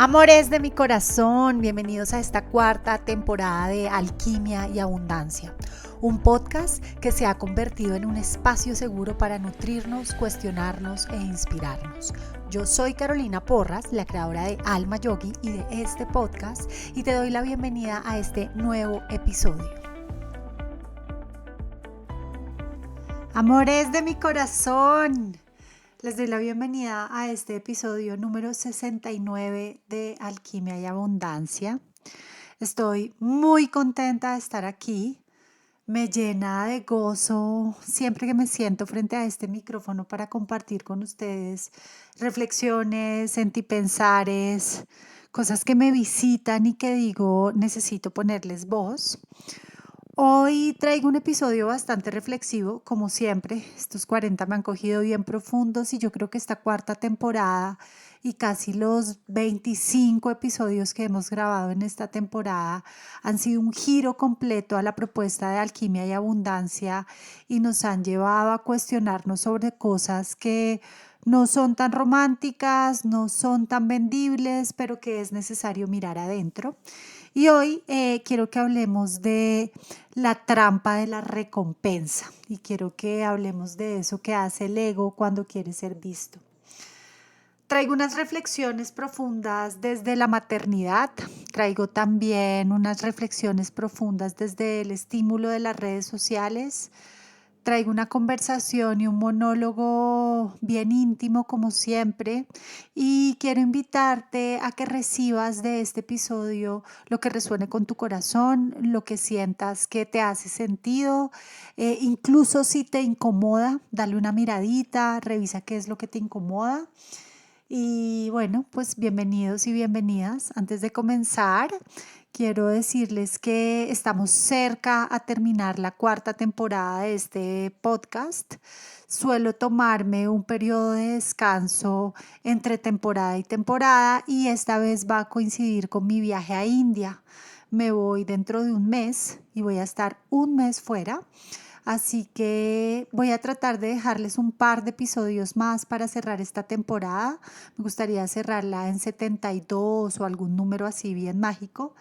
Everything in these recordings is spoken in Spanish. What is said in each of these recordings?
Amores de mi corazón, bienvenidos a esta cuarta temporada de Alquimia y Abundancia, un podcast que se ha convertido en un espacio seguro para nutrirnos, cuestionarnos e inspirarnos. Yo soy Carolina Porras, la creadora de Alma Yogi y de este podcast, y te doy la bienvenida a este nuevo episodio. Amores de mi corazón, les doy la bienvenida a este episodio número 69 de Alquimia y Abundancia. Estoy muy contenta de estar aquí. Me llena de gozo siempre que me siento frente a este micrófono para compartir con ustedes reflexiones, sentipensares, cosas que me visitan y que digo necesito ponerles voz. Hoy traigo un episodio bastante reflexivo, como siempre. Estos 40 me han cogido bien profundos y yo creo que esta cuarta temporada y casi los 25 episodios que hemos grabado en esta temporada han sido un giro completo a la propuesta de alquimia y abundancia y nos han llevado a cuestionarnos sobre cosas que no son tan románticas, no son tan vendibles, pero que es necesario mirar adentro. Y hoy quiero que hablemos de la trampa de la recompensa y quiero que hablemos de eso que hace el ego cuando quiere ser visto. Traigo unas reflexiones profundas desde la maternidad, traigo también unas reflexiones profundas desde el estímulo de las redes sociales. Traigo una conversación y un monólogo bien íntimo como siempre y quiero invitarte a que recibas de este episodio lo que resuene con tu corazón, lo que sientas que te hace sentido, incluso si te incomoda, dale una miradita, revisa qué es lo que te incomoda. Y bueno, pues bienvenidos y bienvenidas. Antes de comenzar, quiero decirles que estamos cerca a terminar la cuarta temporada de este podcast. Suelo tomarme un periodo de descanso entre temporada y temporada y esta vez va a coincidir con mi viaje a India. Me voy dentro de un mes y voy a estar un mes fuera. Así que voy a tratar de dejarles un par de episodios más para cerrar esta temporada. Me gustaría cerrarla en 72 o algún número así bien mágico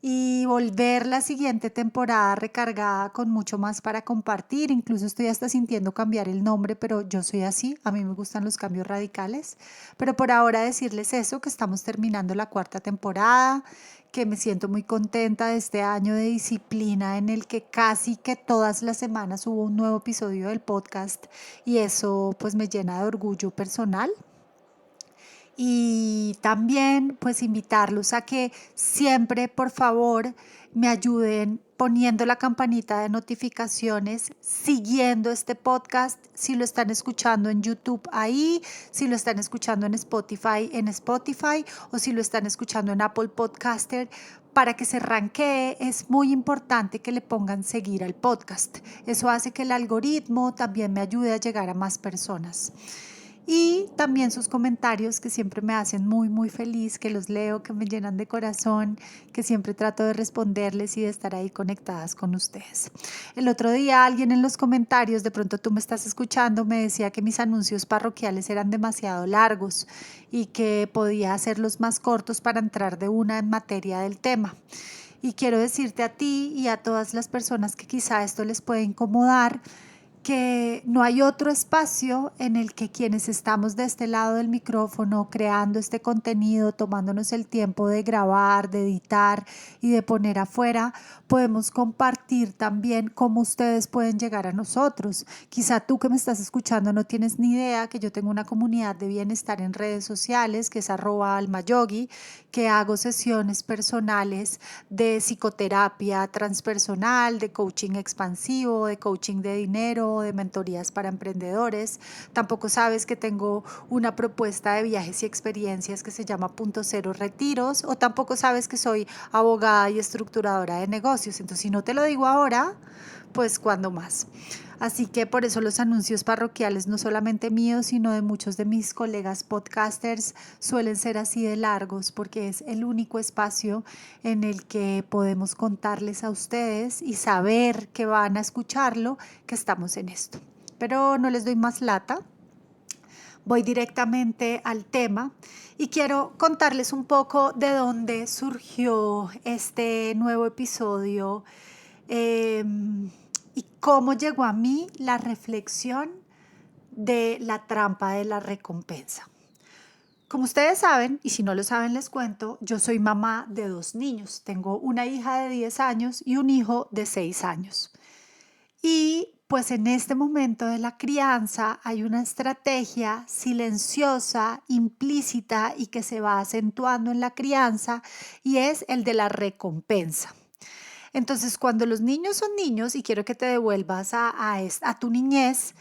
y volver la siguiente temporada recargada con mucho más para compartir. Incluso estoy hasta sintiendo cambiar el nombre, pero yo soy así, a mí me gustan los cambios radicales. Pero por ahora decirles eso, que estamos terminando la cuarta temporada, que me siento muy contenta de este año de disciplina en el que casi que todas las semanas hubo un nuevo episodio del podcast y eso pues me llena de orgullo personal. Y también pues invitarlos a que siempre por favor me ayuden poniendo la campanita de notificaciones, siguiendo este podcast, si lo están escuchando en YouTube ahí, si lo están escuchando en Spotify o si lo están escuchando en Apple Podcaster, para que se rankee. Es muy importante que le pongan seguir al podcast. Eso hace que el algoritmo también me ayude a llegar a más personas. Y también sus comentarios que siempre me hacen muy feliz, que los leo, que me llenan de corazón, que siempre trato de responderles y de estar ahí conectadas con ustedes. El otro día alguien en los comentarios, de pronto tú me estás escuchando, me decía que mis anuncios parroquiales eran demasiado largos y que podía hacerlos más cortos para entrar de una en materia del tema. Y quiero decirte a ti y a todas las personas que quizá esto les puede incomodar, que no hay otro espacio en el que quienes estamos de este lado del micrófono creando este contenido, tomándonos el tiempo de grabar, de editar y de poner afuera, podemos compartir también cómo ustedes pueden llegar a nosotros. Quizá tú que me estás escuchando no tienes ni idea que yo tengo una comunidad de bienestar en redes sociales que es @almayogi, que hago sesiones personales de psicoterapia transpersonal, de coaching expansivo, de coaching de dinero, de mentorías para emprendedores. Tampoco sabes que tengo una propuesta de viajes y experiencias que se llama Punto Cero Retiros, o tampoco sabes que soy abogada y estructuradora de negocios. Entonces, si no te lo digo ahora, pues cuando más. Así que por eso los anuncios parroquiales, no solamente míos, sino de muchos de mis colegas podcasters, suelen ser así de largos, porque es el único espacio en el que podemos contarles a ustedes y saber que van a escucharlo, que estamos en esto. Pero no les doy más lata. voy directamente al tema y quiero contarles un poco de dónde surgió este nuevo episodio y cómo llegó a mí la reflexión de la trampa de la recompensa. Como ustedes saben, y si no lo saben les cuento, yo soy mamá de 2 niños. Tengo una hija de 10 años y un hijo de 6 años. Y pues en este momento de la crianza hay una estrategia silenciosa, implícita y que se va acentuando en la crianza y es el de la recompensa. Entonces, cuando los niños son niños, y quiero que te devuelvas a tu niñez,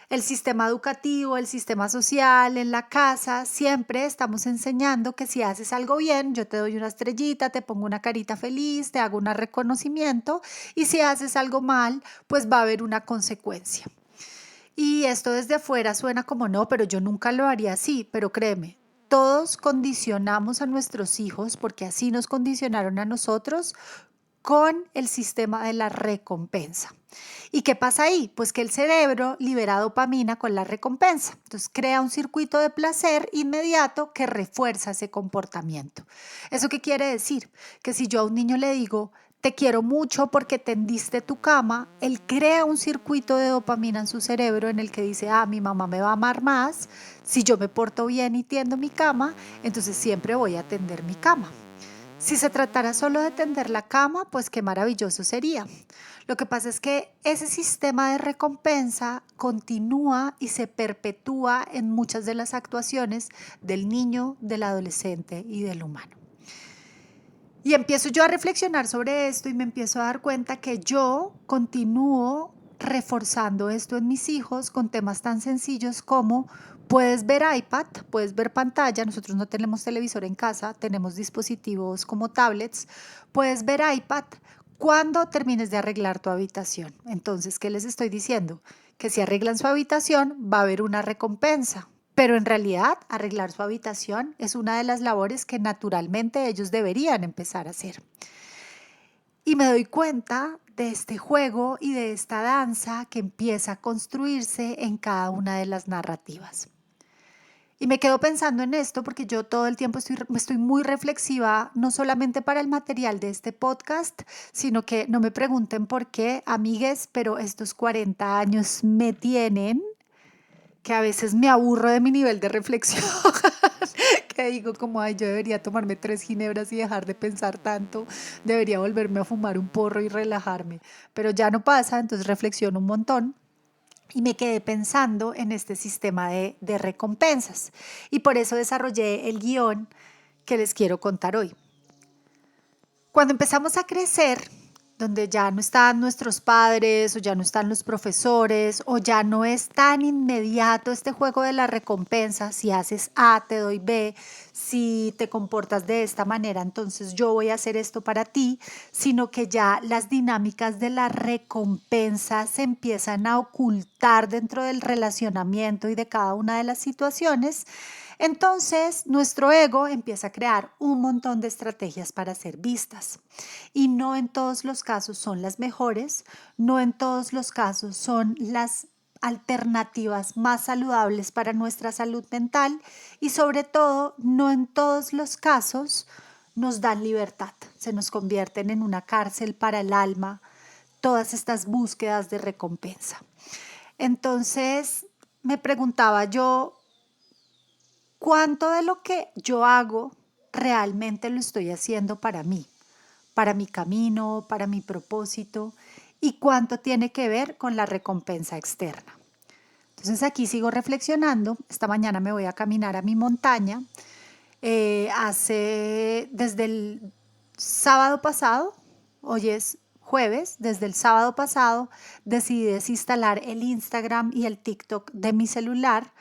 el sistema educativo, el sistema social, en la casa, siempre estamos enseñando que si haces algo bien, yo te doy una estrellita, te pongo una carita feliz, te hago un reconocimiento, y si haces algo mal, pues va a haber una consecuencia. Y esto desde afuera suena como no, pero yo nunca lo haría así, pero créeme. Todos condicionamos a nuestros hijos, porque así nos condicionaron a nosotros, con el sistema de la recompensa. ¿Y qué pasa ahí? Pues que el cerebro libera dopamina con la recompensa. Entonces crea un circuito de placer inmediato que refuerza ese comportamiento. ¿Eso qué quiere decir? Que si yo a un niño le digo, te quiero mucho porque tendiste tu cama, él crea un circuito de dopamina en su cerebro en el que dice, mi mamá me va a amar más, si yo me porto bien y tiendo mi cama, entonces siempre voy a tender mi cama. Si se tratara solo de tender la cama, pues qué maravilloso sería. Lo que pasa es que ese sistema de recompensa continúa y se perpetúa en muchas de las actuaciones del niño, del adolescente y del humano. Y empiezo yo a reflexionar sobre esto y me empiezo a dar cuenta que yo continúo reforzando esto en mis hijos con temas tan sencillos como puedes ver iPad, puedes ver pantalla, nosotros no tenemos televisor en casa, tenemos dispositivos como tablets, puedes ver iPad cuando termines de arreglar tu habitación. Entonces, ¿qué les estoy diciendo? Que si arreglan su habitación va a haber una recompensa. Pero en realidad, arreglar su habitación es una de las labores que naturalmente ellos deberían empezar a hacer. Y me doy cuenta de este juego y de esta danza que empieza a construirse en cada una de las narrativas. Y me quedo pensando en esto porque yo todo el tiempo estoy muy reflexiva, no solamente para el material de este podcast, sino que no me pregunten por qué, amigues, pero estos 40 años me tienen que a veces me aburro de mi nivel de reflexión, que digo como, yo debería tomarme 3 ginebras y dejar de pensar tanto, debería volverme a fumar un porro y relajarme, pero ya no pasa, entonces reflexiono un montón. Y me quedé pensando en este sistema de recompensas y por eso desarrollé el guión que les quiero contar hoy. Cuando empezamos a crecer, donde ya no están nuestros padres o ya no están los profesores o ya no es tan inmediato este juego de la recompensa, si haces A, te doy B, si te comportas de esta manera, entonces yo voy a hacer esto para ti, sino que ya las dinámicas de la recompensa se empiezan a ocultar dentro del relacionamiento y de cada una de las situaciones. Entonces, nuestro ego empieza a crear un montón de estrategias para ser vistas y no en todos los casos son las mejores, no en todos los casos son las alternativas más saludables para nuestra salud mental y sobre todo no en todos los casos nos dan libertad, se nos convierten en una cárcel para el alma todas estas búsquedas de recompensa. Entonces me preguntaba yo, ¿cuánto de lo que yo hago realmente lo estoy haciendo para mí, para mi camino, para mi propósito? ¿Y cuánto tiene que ver con la recompensa externa? Entonces aquí sigo reflexionando. Esta mañana me voy a caminar a mi montaña. Desde el sábado pasado, hoy es jueves, desde el sábado pasado decidí desinstalar el Instagram y el TikTok de mi celular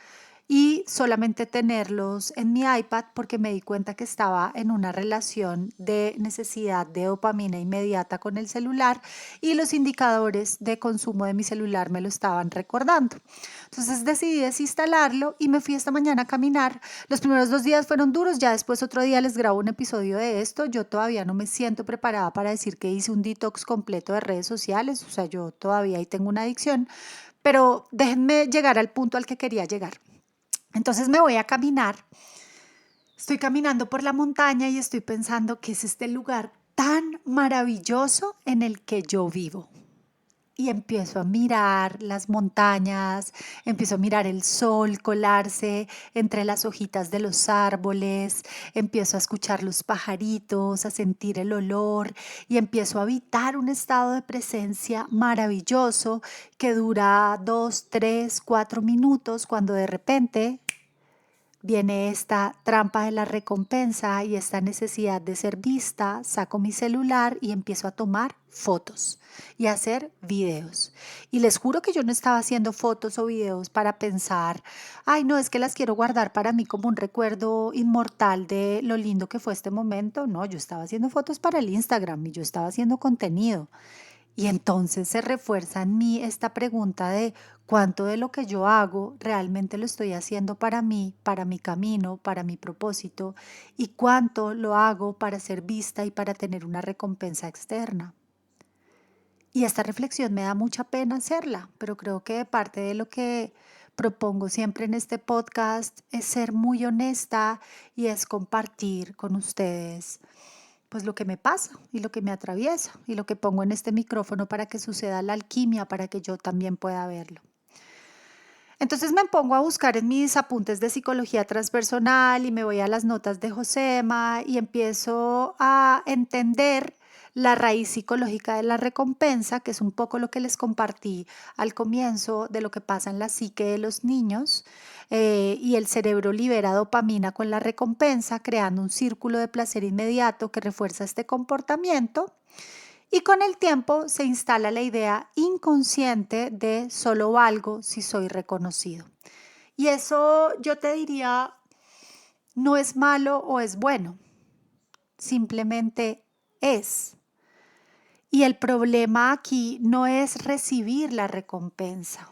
y solamente tenerlos en mi iPad porque me di cuenta que estaba en una relación de necesidad de dopamina inmediata con el celular y los indicadores de consumo de mi celular me lo estaban recordando. Entonces decidí desinstalarlo y me fui esta mañana a caminar. Los primeros 2 días fueron duros, ya después otro día les grabo un episodio de esto. Yo todavía no me siento preparada para decir que hice un detox completo de redes sociales, o sea, yo todavía ahí tengo una adicción, pero déjenme llegar al punto al que quería llegar. Entonces me voy a caminar. Estoy caminando por la montaña y estoy pensando que es este lugar tan maravilloso en el que yo vivo. Y empiezo a mirar las montañas, empiezo a mirar el sol colarse entre las hojitas de los árboles, empiezo a escuchar los pajaritos, a sentir el olor y empiezo a habitar un estado de presencia maravilloso que dura 2, 3, 4 minutos cuando de repente viene esta trampa de la recompensa y esta necesidad de ser vista, saco mi celular y empiezo a tomar fotos y a hacer videos. Y les juro que yo no estaba haciendo fotos o videos para pensar, ay, no, es que las quiero guardar para mí como un recuerdo inmortal de lo lindo que fue este momento. No, yo estaba haciendo fotos para el Instagram y yo estaba haciendo contenido. Y entonces se refuerza en mí esta pregunta de cuánto de lo que yo hago realmente lo estoy haciendo para mí, para mi camino, para mi propósito, y cuánto lo hago para ser vista y para tener una recompensa externa. Y esta reflexión me da mucha pena hacerla, pero creo que parte de lo que propongo siempre en este podcast es ser muy honesta y es compartir con ustedes pues lo que me pasa y lo que me atraviesa y lo que pongo en este micrófono para que suceda la alquimia, para que yo también pueda verlo. Entonces me pongo a buscar en mis apuntes de psicología transpersonal y me voy a las notas de Josema y empiezo a entender la raíz psicológica de la recompensa, que es un poco lo que les compartí al comienzo de lo que pasa en la psique de los niños, y el cerebro libera dopamina con la recompensa, creando un círculo de placer inmediato que refuerza este comportamiento. Y con el tiempo se instala la idea inconsciente de solo valgo si soy reconocido. Y eso yo te diría, no es malo o es bueno, simplemente es. Y el problema aquí no es recibir la recompensa.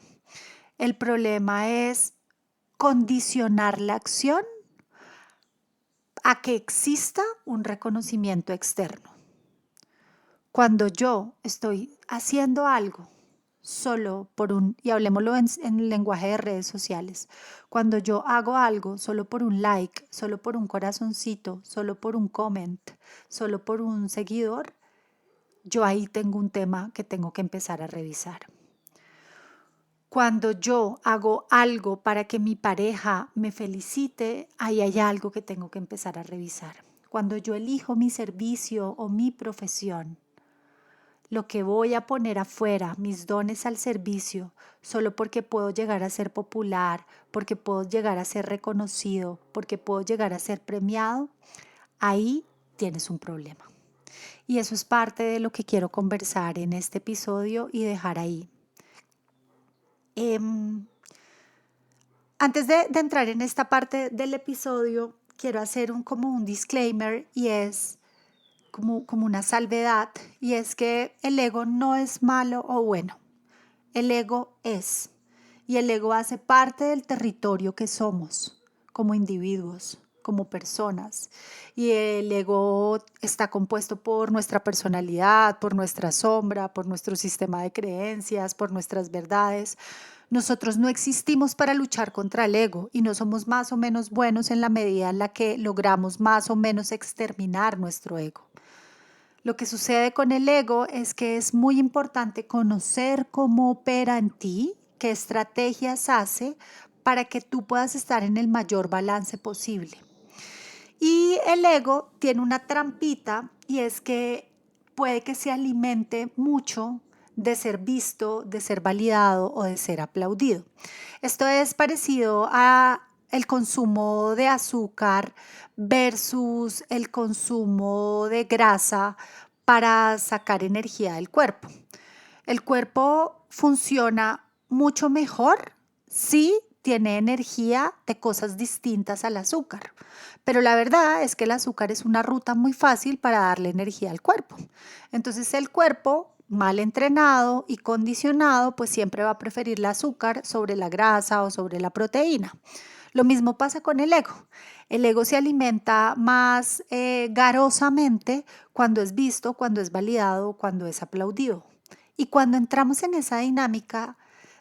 El problema es condicionar la acción a que exista un reconocimiento externo. Cuando yo estoy haciendo algo solo por y hablemoslo en el lenguaje de redes sociales, cuando yo hago algo solo por un like, solo por un corazoncito, solo por un comment, solo por un seguidor, yo ahí tengo un tema que tengo que empezar a revisar. Cuando yo hago algo para que mi pareja me felicite, ahí hay algo que tengo que empezar a revisar. Cuando yo elijo mi servicio o mi profesión, lo que voy a poner afuera, mis dones al servicio, solo porque puedo llegar a ser popular, porque puedo llegar a ser reconocido, porque puedo llegar a ser premiado, ahí tienes un problema. Y eso es parte de lo que quiero conversar en este episodio y dejar ahí. Antes de entrar en esta parte del episodio, quiero hacer como un disclaimer y es como una salvedad, y es que el ego no es malo o bueno. El ego es, y el ego hace parte del territorio que somos como individuos, como personas. Y el ego está compuesto por nuestra personalidad, por nuestra sombra, por nuestro sistema de creencias, por nuestras verdades. Nosotros no existimos para luchar contra el ego y no somos más o menos buenos en la medida en la que logramos más o menos exterminar nuestro ego. Lo que sucede con el ego es que es muy importante conocer cómo opera en ti, qué estrategias hace para que tú puedas estar en el mayor balance posible. Y el ego tiene una trampita y es que puede que se alimente mucho de ser visto, de ser validado o de ser aplaudido. Esto es parecido a el consumo de azúcar versus el consumo de grasa para sacar energía del cuerpo. El cuerpo funciona mucho mejor si tiene energía de cosas distintas al azúcar. Pero la verdad es que el azúcar es una ruta muy fácil para darle energía al cuerpo. Entonces el cuerpo mal entrenado y condicionado pues siempre va a preferir el azúcar sobre la grasa o sobre la proteína. Lo mismo pasa con el ego. El ego se alimenta más garosamente cuando es visto, cuando es validado, cuando es aplaudido. Y cuando entramos en esa dinámica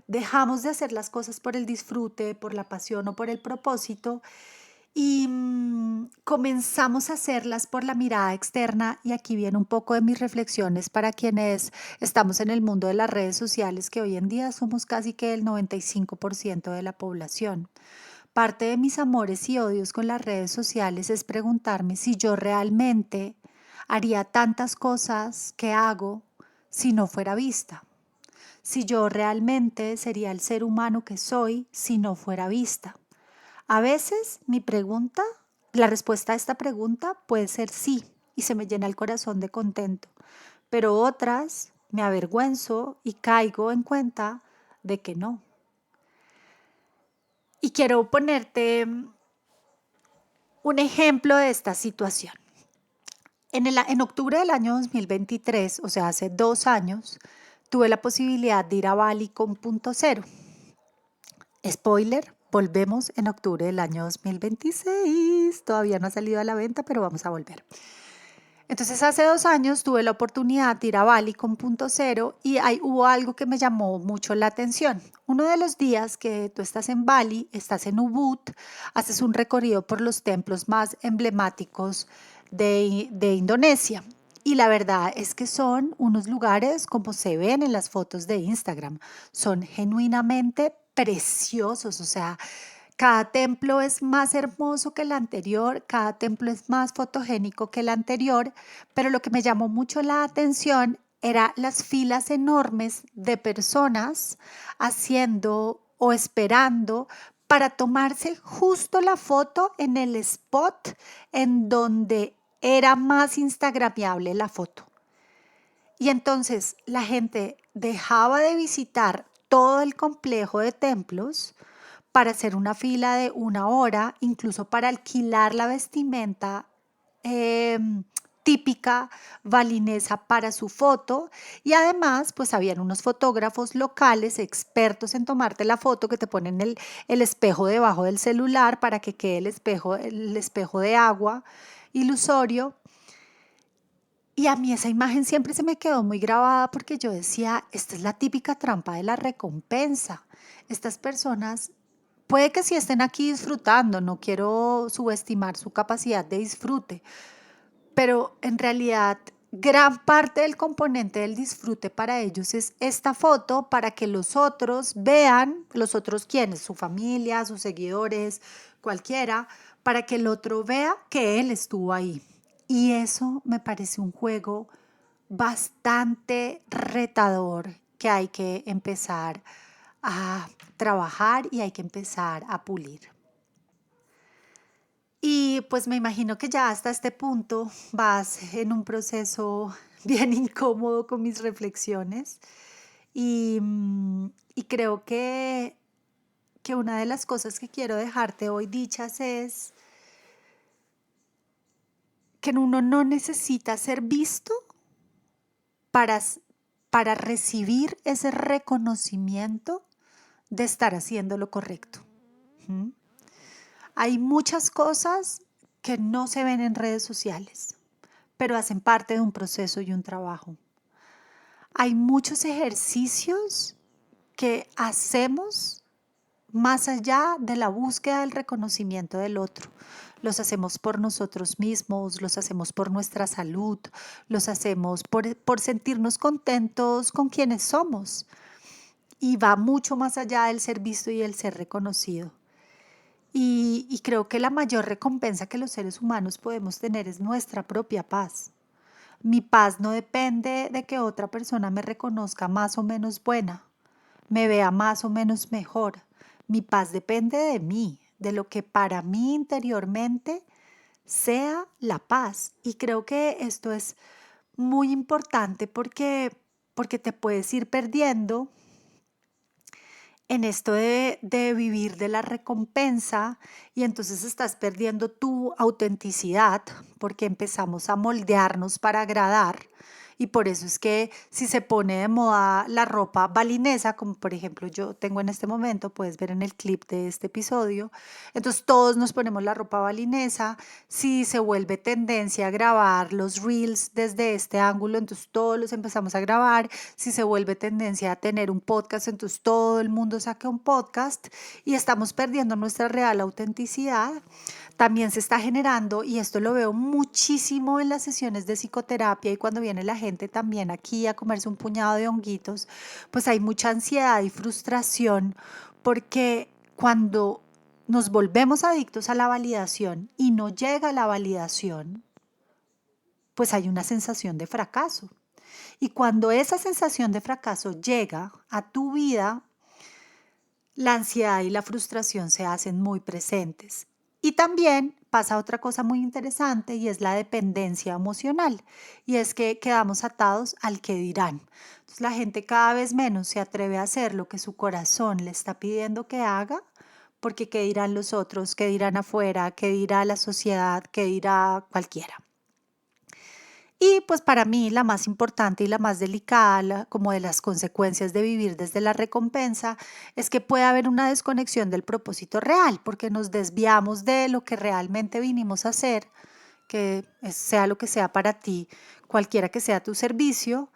dejamos de hacer las cosas por el disfrute, por la pasión o por el propósito y comenzamos a hacerlas por la mirada externa. Y aquí viene un poco de mis reflexiones para quienes estamos en el mundo de las redes sociales, que hoy en día somos casi que el 95% de la población. Parte de mis amores y odios con las redes sociales es preguntarme si yo realmente haría tantas cosas que hago si no fuera vista, si yo realmente sería el ser humano que soy si no fuera vista. A veces la respuesta a esta pregunta puede ser sí, y se me llena el corazón de contento, pero otras me avergüenzo y caigo en cuenta de que no. Y quiero ponerte un ejemplo de esta situación. En octubre del año 2023, o sea, hace 2 años, tuve la posibilidad de ir a Bali con Punto Cero. Spoiler, volvemos en octubre del año 2026. Todavía no ha salido a la venta, pero vamos a volver. Entonces, hace 2 años tuve la oportunidad de ir a Bali con Punto Cero y ahí hubo algo que me llamó mucho la atención. Uno de los días que tú estás en Bali, estás en Ubud, haces un recorrido por los templos más emblemáticos de Indonesia. Y la verdad es que son unos lugares como se ven en las fotos de Instagram. Son genuinamente preciosos, o sea, cada templo es más hermoso que el anterior, cada templo es más fotogénico que el anterior, pero lo que me llamó mucho la atención era las filas enormes de personas haciendo o esperando para tomarse justo la foto en el spot en donde era más instagramiable la foto. Y entonces la gente dejaba de visitar todo el complejo de templos para hacer una fila de 1 hora, incluso para alquilar la vestimenta típica balinesa para su foto. Y además, pues habían unos fotógrafos locales expertos en tomarte la foto que te ponen el espejo debajo del celular para que quede el espejo de agua ilusorio. Y a mí esa imagen siempre se me quedó muy grabada porque yo decía, esta es la típica trampa de la recompensa. Estas personas puede que sí estén aquí disfrutando, no quiero subestimar su capacidad de disfrute, pero en realidad gran parte del componente del disfrute para ellos es esta foto para que los otros vean, los otros quienes, su familia, sus seguidores, cualquiera, para que el otro vea que él estuvo ahí. Y eso me parece un juego bastante retador que hay que empezar a trabajar y hay que empezar a pulir. Y pues me imagino que ya hasta este punto vas en un proceso bien incómodo con mis reflexiones y creo que una de las cosas que quiero dejarte hoy dichas es que uno no necesita ser visto para, para recibir ese reconocimiento de estar haciendo lo correcto. ¿Mm? Hay muchas cosas que no se ven en redes sociales, pero hacen parte de un proceso y un trabajo. Hay muchos ejercicios que hacemos más allá de la búsqueda del reconocimiento del otro. Los hacemos por nosotros mismos, los hacemos por nuestra salud, los hacemos por sentirnos contentos con quienes somos. Y va mucho más allá del ser visto y el ser reconocido. Y creo que la mayor recompensa que los seres humanos podemos tener es nuestra propia paz. Mi paz no depende de que otra persona me reconozca más o menos buena, me vea más o menos mejor. Mi paz depende de mí, de lo que para mí interiormente sea la paz. Y creo que esto es muy importante porque te puedes ir perdiendo en esto de vivir de la recompensa y entonces estás perdiendo tu autenticidad porque empezamos a moldearnos para agradar Y por eso es que si se pone de moda la ropa balinesa, como por ejemplo yo tengo en este momento, puedes ver en el clip de este episodio, entonces todos nos ponemos la ropa balinesa. Si se vuelve tendencia a grabar los reels desde este ángulo, entonces todos los empezamos a grabar. Si se vuelve tendencia a tener un podcast, entonces todo el mundo saca un podcast y estamos perdiendo nuestra real autenticidad. También se está generando, y esto lo veo muchísimo en las sesiones de psicoterapia y cuando viene la gente también aquí a comerse un puñado de honguitos, pues hay mucha ansiedad y frustración porque cuando nos volvemos adictos a la validación y no llega la validación, pues hay una sensación de fracaso. Y cuando esa sensación de fracaso llega a tu vida, la ansiedad y la frustración se hacen muy presentes. Y también pasa otra cosa muy interesante y es la dependencia emocional. Y es que quedamos atados al que dirán. Entonces la gente cada vez menos se atreve a hacer lo que su corazón le está pidiendo que haga, porque qué dirán los otros, qué dirán afuera, qué dirá la sociedad, qué dirá cualquiera. Y pues para mí la más importante y la más delicada, como de las consecuencias de vivir desde la recompensa, es que puede haber una desconexión del propósito real, porque nos desviamos de lo que realmente vinimos a hacer, sea lo que sea para ti, cualquiera que sea tu servicio,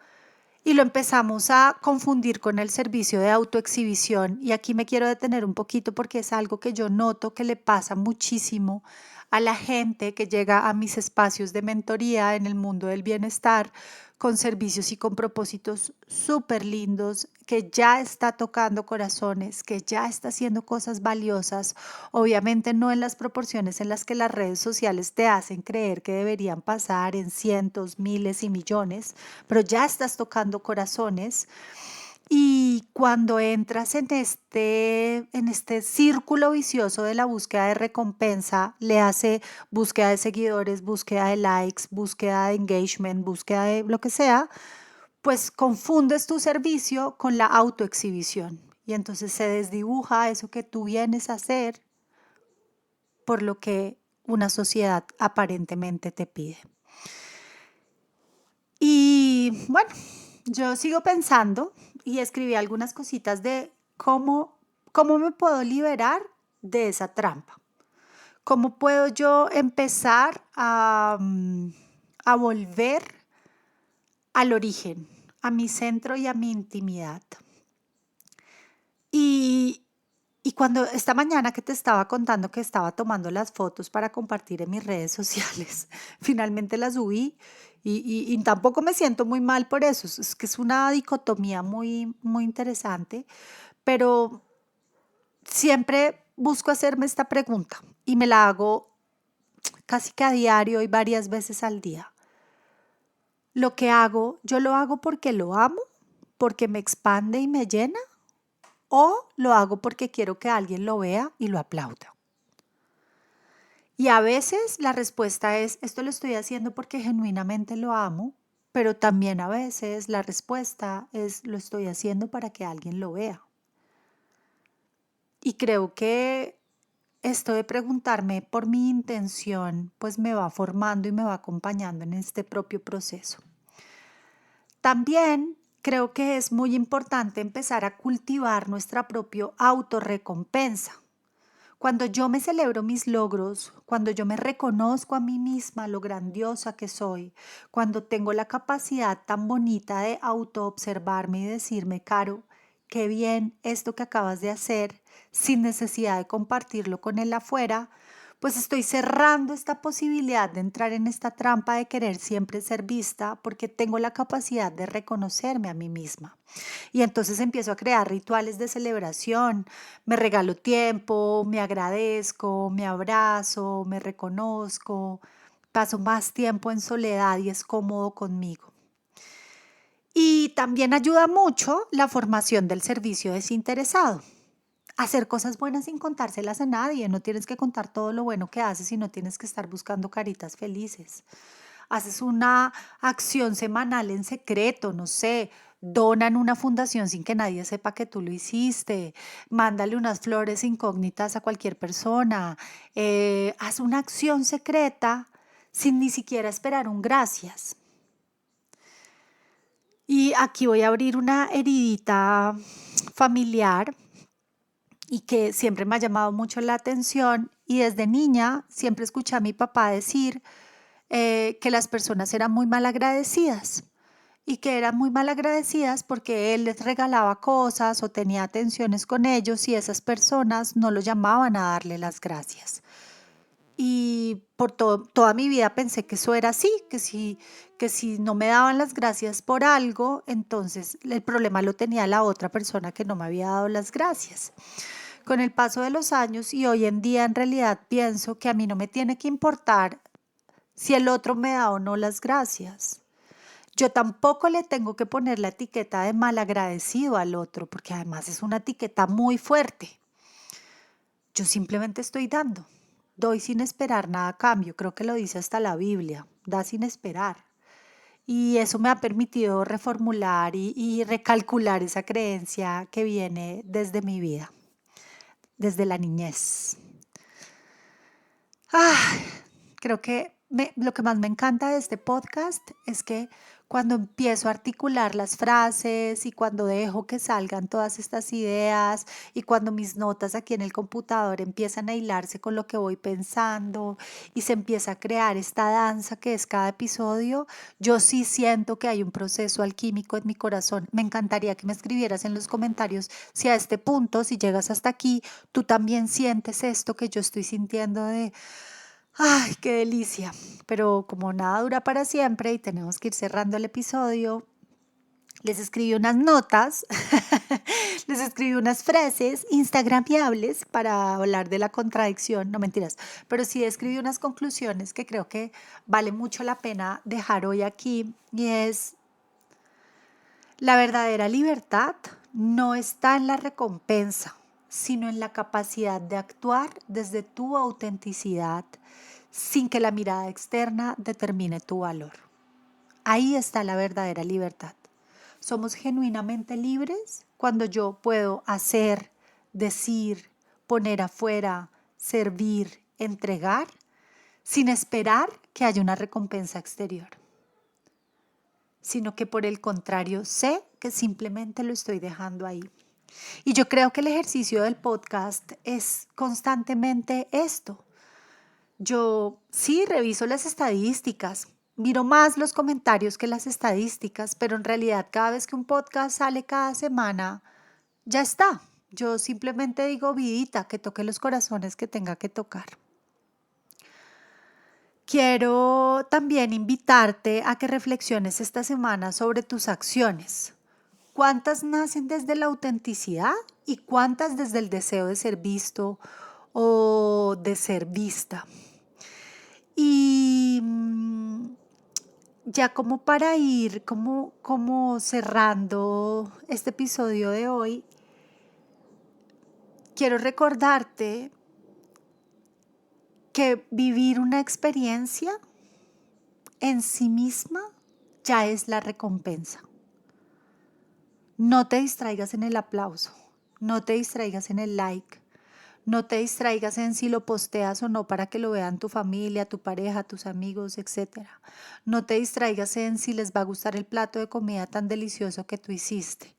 y lo empezamos a confundir con el servicio de autoexhibición. Y aquí me quiero detener un poquito porque es algo que yo noto que le pasa muchísimo a la gente que llega a mis espacios de mentoría en el mundo del bienestar con servicios y con propósitos súper lindos, que ya está tocando corazones, que ya está haciendo cosas valiosas, obviamente no en las proporciones en las que las redes sociales te hacen creer que deberían pasar en cientos, miles y millones, pero ya estás tocando corazones. Y cuando entras en este círculo vicioso de la búsqueda de recompensa, le hace búsqueda de seguidores, búsqueda de likes, búsqueda de engagement, búsqueda de lo que sea, pues confundes tu servicio con la autoexhibición. Y entonces se desdibuja eso que tú vienes a hacer por lo que una sociedad aparentemente te pide. Y bueno, yo sigo pensando y escribí algunas cositas de cómo me puedo liberar de esa trampa. ¿Cómo puedo yo empezar a volver al origen, a mi centro y a mi intimidad? Y, y cuando esta mañana que te estaba contando que estaba tomando las fotos para compartir en mis redes sociales, finalmente las subí y tampoco me siento muy mal por eso. Es que es una dicotomía muy, muy interesante, pero siempre busco hacerme esta pregunta y me la hago casi que a diario y varias veces al día. Lo que hago, ¿yo lo hago porque lo amo? ¿Porque me expande y me llena? ¿O lo hago porque quiero que alguien lo vea y lo aplauda? Y a veces la respuesta es, esto lo estoy haciendo porque genuinamente lo amo, pero también a veces la respuesta es, lo estoy haciendo para que alguien lo vea. Y creo que esto de preguntarme por mi intención, pues me va formando y me va acompañando en este propio proceso. También creo que es muy importante empezar a cultivar nuestra propia autorrecompensa. Cuando yo me celebro mis logros, cuando yo me reconozco a mí misma lo grandiosa que soy, cuando tengo la capacidad tan bonita de autoobservarme y decirme, Caro, qué bien esto que acabas de hacer, sin necesidad de compartirlo con el afuera, pues estoy cerrando esta posibilidad de entrar en esta trampa de querer siempre ser vista porque tengo la capacidad de reconocerme a mí misma. Y entonces empiezo a crear rituales de celebración, me regalo tiempo, me agradezco, me abrazo, me reconozco, paso más tiempo en soledad y es cómodo conmigo. Y también ayuda mucho la formación del servicio desinteresado. Hacer cosas buenas sin contárselas a nadie. No tienes que contar todo lo bueno que haces y no tienes que estar buscando caritas felices. Haces una acción semanal en secreto, no sé, dona en una fundación sin que nadie sepa que tú lo hiciste, mándale unas flores incógnitas a cualquier persona, haz una acción secreta sin ni siquiera esperar un gracias. Y aquí voy a abrir una heridita familiar y que siempre me ha llamado mucho la atención. Y desde niña siempre escuché a mi papá decir que las personas eran muy mal agradecidas y que eran muy mal agradecidas porque él les regalaba cosas o tenía atenciones con ellos y esas personas no lo llamaban a darle las gracias. Y por toda mi vida pensé que eso era así, que si no me daban las gracias por algo, entonces el problema lo tenía la otra persona que no me había dado las gracias. Con el paso de los años y hoy en día en realidad pienso que a mí no me tiene que importar si el otro me da o no las gracias. Yo tampoco le tengo que poner la etiqueta de malagradecido al otro, porque además es una etiqueta muy fuerte. Yo simplemente estoy dando. Doy sin esperar nada a cambio. Creo que lo dice hasta la Biblia. Da sin esperar. Y eso me ha permitido reformular y recalcular esa creencia que viene desde mi vida, desde la niñez. Ah, creo que lo que más me encanta de este podcast es que cuando empiezo a articular las frases y cuando dejo que salgan todas estas ideas y cuando mis notas aquí en el computador empiezan a hilarse con lo que voy pensando y se empieza a crear esta danza que es cada episodio, yo sí siento que hay un proceso alquímico en mi corazón. Me encantaría que me escribieras en los comentarios si a este punto, si llegas hasta aquí, tú también sientes esto que yo estoy sintiendo de ay, qué delicia. Pero como nada dura para siempre y tenemos que ir cerrando el episodio, les escribí unas notas, les escribí unas frases instagramiables para hablar de la contradicción, no mentiras, pero sí escribí unas conclusiones que creo que vale mucho la pena dejar hoy aquí y es la verdadera libertad no está en la recompensa, sino en la capacidad de actuar desde tu autenticidad sin que la mirada externa determine tu valor. Ahí está la verdadera libertad. Somos genuinamente libres cuando yo puedo hacer, decir, poner afuera, servir, entregar, sin esperar que haya una recompensa exterior, sino que por el contrario sé que simplemente lo estoy dejando ahí. Y yo creo que el ejercicio del podcast es constantemente esto. Yo sí reviso las estadísticas, miro más los comentarios que las estadísticas, pero en realidad cada vez que un podcast sale cada semana, ya está. Yo simplemente digo, vidita, que toque los corazones que tenga que tocar. Quiero también invitarte a que reflexiones esta semana sobre tus acciones. ¿Cuántas nacen desde la autenticidad y cuántas desde el deseo de ser visto o de ser vista? Y ya como para ir como cerrando este episodio de hoy, quiero recordarte que vivir una experiencia en sí misma ya es la recompensa. No te distraigas en el aplauso, no te distraigas en el like, no te distraigas en si lo posteas o no para que lo vean tu familia, tu pareja, tus amigos, etcétera. No te distraigas en si les va a gustar el plato de comida tan delicioso que tú hiciste.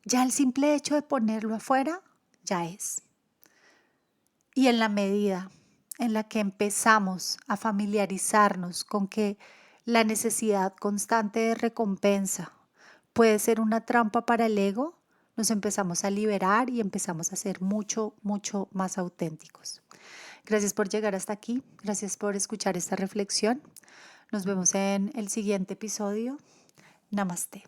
Ya el simple hecho de ponerlo afuera, ya es. Y en la medida en la que empezamos a familiarizarnos con que la necesidad constante de recompensa puede ser una trampa para el ego, nos empezamos a liberar y empezamos a ser mucho, mucho más auténticos. Gracias por llegar hasta aquí, gracias por escuchar esta reflexión. Nos vemos en el siguiente episodio. Namaste.